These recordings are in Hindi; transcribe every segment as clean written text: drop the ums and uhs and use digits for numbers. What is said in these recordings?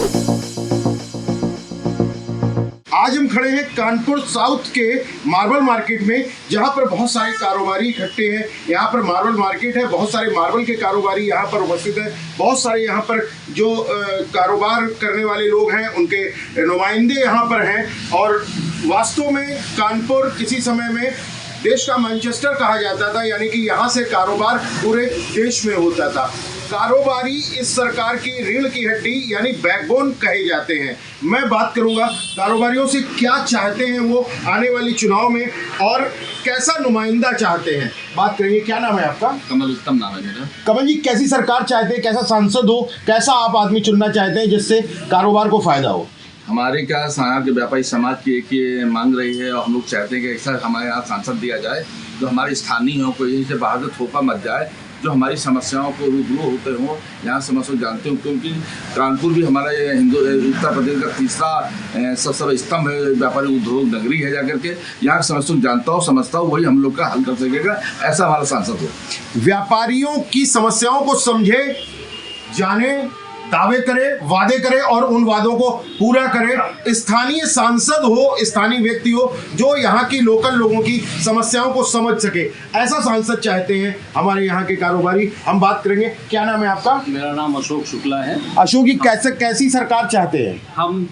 आज हम खड़े हैं कानपुर साउथ के मार्बल मार्केट में, जहां पर बहुत सारे कारोबारी इकट्ठे हैं। यहां पर मार्बल मार्केट है, बहुत सारे मार्बल के कारोबारी यहां पर उपस्थित हैं। बहुत सारे यहां पर जो कारोबार करने वाले लोग हैं उनके नुमाइंदे यहां पर हैं। और वास्तव में कानपुर किसी समय में देश का मैनचेस्टर कहा जाता था, यानी कि यहाँ से कारोबार पूरे देश में होता था। कारोबारी इस सरकार की रीढ़ की हड्डी यानी बैकबोन कहे जाते हैं। मैं बात करूंगा कारोबारियों से, क्या चाहते हैं वो आने वाली चुनाव में और कैसा नुमाइंदा चाहते हैं। बात करेंगे। क्या नाम है आपका? कमल उत्तम नाम है मेरा। कमल जी, कैसी सरकार चाहते हैं, कैसा सांसद हो, कैसा आप आदमी चुनना चाहते हैं जिससे कारोबार को फायदा हो? हमारे क्या यहाँ के व्यापारी समाज की एक ये मांग रही है और हम लोग चाहते हैं कि ऐसा हमारे यहाँ सांसद दिया जाए जो हमारे स्थानीय हो, कोई यहीं से बाहर से थोपा मत जाए, जो हमारी समस्याओं को रूबरू होते हों, यहाँ समस्या जानते हो। क्योंकि कानपुर भी हमारा उत्तर प्रदेश का तीसरा सबसे स्तंभ है, व्यापारी उद्योग नगरी है। जाकर के यहाँ की समस्या जानता हो, समझता हो, वही हम लोग का हल कर सकेगा, ऐसा हमारा सांसद हो। व्यापारियों की समस्याओं को समझे, जाने, दावे करे, वादे करे और उन वादों को पूरा करे। स्थानीय सांसद हो, स्थानीय व्यक्ति हो जो यहाँ की लोकल लोगों की समस्याओं को समझ सके, ऐसा सांसद चाहते हैं हमारे यहाँ के कारोबारी। हम बात करेंगे। क्या नाम है आपका? मेरा नाम अशोक शुक्ला है। अशोक जी, कैसी सरकार चाहते हैं?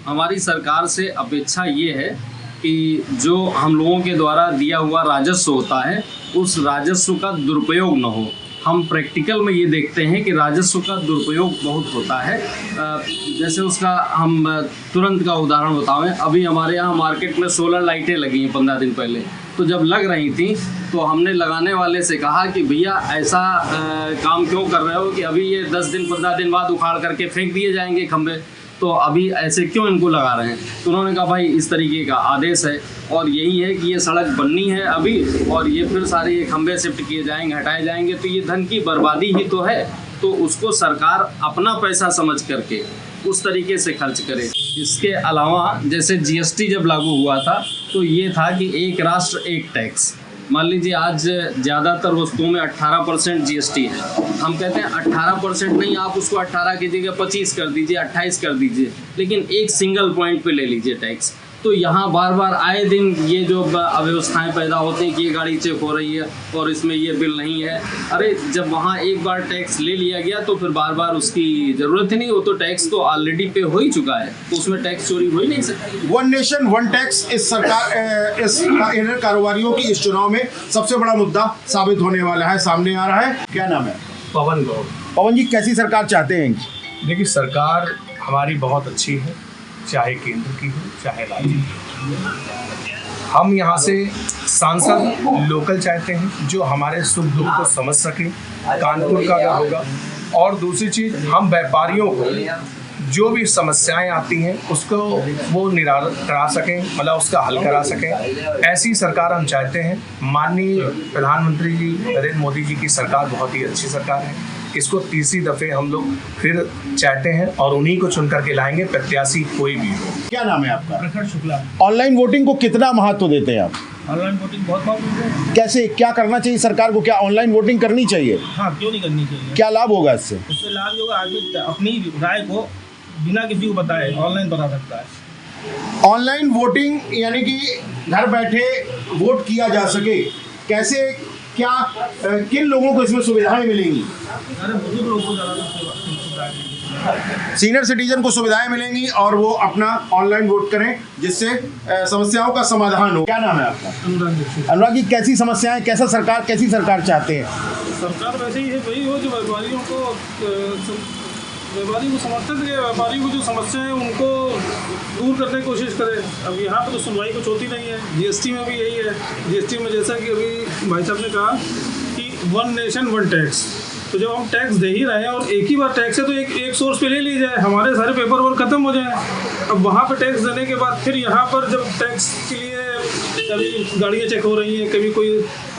हमारी सरकार से अपेक्षा ये है कि जो हम लोगों के द्वारा दिया हुआ राजस्व होता है उस राजस्व का दुरुपयोग न हो। हम प्रैक्टिकल में ये देखते हैं कि राजस्व का दुरुपयोग बहुत होता है। जैसे उसका हम तुरंत का उदाहरण बताएं, अभी हमारे यहाँ मार्केट में सोलर लाइटें लगी हैं 15 दिन पहले। तो जब लग रही थी तो हमने लगाने वाले से कहा कि भैया ऐसा काम क्यों कर रहे हो कि अभी ये 10 दिन 15 दिन बाद उखाड़ करके फेंक दिए जाएंगे खंभे, तो अभी ऐसे क्यों इनको लगा रहे हैं। तो उन्होंने कहा भाई इस तरीके का आदेश है और यही है कि ये सड़क बननी है अभी, और ये फिर सारे ये खंभे शिफ्ट किए जाएंगे, हटाए जाएंगे, तो ये धन की बर्बादी ही तो है। तो उसको सरकार अपना पैसा समझ करके उस तरीके से खर्च करे। इसके अलावा जैसे GST जब लागू हुआ था तो ये था कि एक राष्ट्र एक टैक्स। मान लीजिए आज ज़्यादातर वस्तुओं में 18% GST है। हम कहते हैं 18% नहीं, आप उसको 18 की जगह 25 कर दीजिए, 28 कर दीजिए, लेकिन एक सिंगल पॉइंट पे ले लीजिए टैक्स। तो यहाँ बार बार आए दिन ये जो अव्यवस्थाएं पैदा होती हैं कि ये गाड़ी चेक हो रही है और इसमें ये बिल नहीं है। अरे जब वहाँ एक बार टैक्स ले लिया गया तो फिर बार बार उसकी ज़रूरत ही नहीं, वो तो टैक्स तो ऑलरेडी पे हो ही चुका है, तो उसमें टैक्स चोरी हो ही नहीं सकती। वन नेशन वन टैक्स इस सरकार इस कारोबारियों की इस चुनाव में सबसे बड़ा मुद्दा साबित होने वाला है, सामने आ रहा है। क्या नाम है? पवन गौड़। पवन जी, कैसी सरकार चाहते हैं? देखिए, सरकार हमारी बहुत अच्छी है, चाहे केंद्र की हो चाहे राज्य की हो। हम यहाँ से सांसद लोकल चाहते हैं जो हमारे सुख दुख को समझ सके, कानपुर का अगर होगा। और दूसरी चीज़, हम व्यापारियों को जो भी समस्याएं आती हैं उसको वो निराकरण करा सकें, मतलब उसका हल करा सकें, ऐसी सरकार हम चाहते हैं। माननीय प्रधानमंत्री जी नरेंद्र मोदी जी की सरकार बहुत ही अच्छी सरकार है। इसको तीसरी दफ़े हम लोग फिर चाहते हैं और उन्हीं को चुन करके लाएंगे, प्रत्याशी कोई भी हो। क्या नाम है आपका? प्रखर शुक्ला। ऑनलाइन वोटिंग को कितना महत्व देते हैं आप? ऑनलाइन वोटिंग बहुत महत्वपूर्ण है। कैसे, क्या करना चाहिए सरकार को? क्या ऑनलाइन वोटिंग करनी चाहिए? हाँ, क्यों नहीं करनी चाहिए। क्या लाभ होगा इससे? इससे लाभ होगा, आदमी अपनी राय को बिना किसी को बताए ऑनलाइन बता सकता है। ऑनलाइन वोटिंग यानी कि घर बैठे वोट किया जा सके। कैसे, क्या किन लोगों को इसमें सुविधाएं मिलेंगी? अरे बुजुर्ग लोगों को ज़्यादा सीनियर सिटीजन को सुविधाएं मिलेंगी और वो अपना ऑनलाइन वोट करें, जिससे समस्याओं का समाधान हो। क्या नाम है आपका? अनुराग जी, कैसी समस्याएं, कैसी सरकार चाहते हैं? सरकार वैसे ही है, वही हो जो व्यापारियों को समर्थन दे, व्यापारी को जो समस्या है उनको दूर करने की कोशिश करे। अब यहाँ पर तो सुनवाई कुछ होती नहीं है। GST में भी यही है। GST में जैसा कि अभी भाई साहब ने कहा कि वन नेशन वन टैक्स, तो जब हम टैक्स दे ही रहे हैं और एक ही बार टैक्स है तो एक सोर्स पे ले ली जाए, हमारे सारे पेपर वर्क खत्म हो जाए। अब वहाँ पे टैक्स देने के बाद फिर यहाँ पर जब टैक्स के लिए कभी गाड़ियाँ चेक हो रही हैं, कभी कोई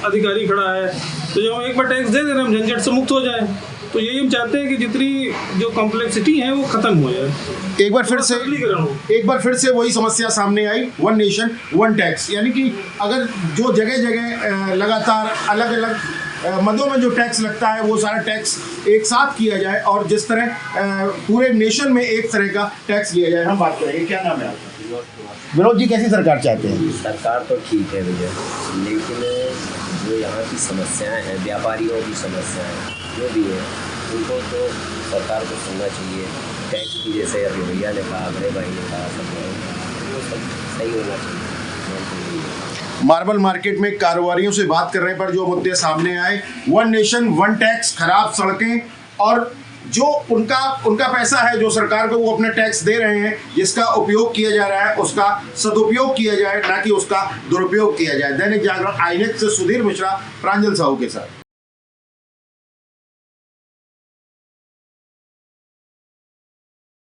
अधिकारी खड़ा है, तो जब हम एक बार टैक्स दे रहे हैं हम झंझट से मुक्त हो जाए। तो यही हम चाहते हैं कि जितनी जो कॉम्प्लेक्सिटी है वो खत्म हो जाए। एक बार फिर से वही समस्या सामने आई, वन नेशन वन टैक्स, यानी कि अगर जो जगह जगह लगातार अलग अलग मदों में जो टैक्स लगता है वो सारा टैक्स एक साथ किया जाए और जिस तरह पूरे नेशन में एक तरह का टैक्स लिया जाए। हम बात करेंगे। क्या नाम है आपका? विनोद जी, कैसी सरकार चाहते हैं? सरकार तो ठीक है भैया, लेकिन जो यहाँ की समस्याएं हैं, व्यापारियों की समस्याएं जो भी है, उनको तो सरकार को सुनना चाहिए। टैक्स की जैसे अभी भैया ने कहा, बड़े भाई ने कहा, सब वो सब सही होना चाहिए। मार्बल मार्केट में कारोबारियों से बात करने पर जो मुद्दे सामने आए, वन नेशन वन टैक्स, खराब सड़कें और जो उनका पैसा है जो सरकार को वो अपना टैक्स दे रहे हैं, जिसका उपयोग किया जा रहा है उसका सदुपयोग किया जाए, ना कि उसका दुरुपयोग किया जाए। दैनिक जागरण INX से सुधीर मिश्रा, प्रांजल साहू के साथ।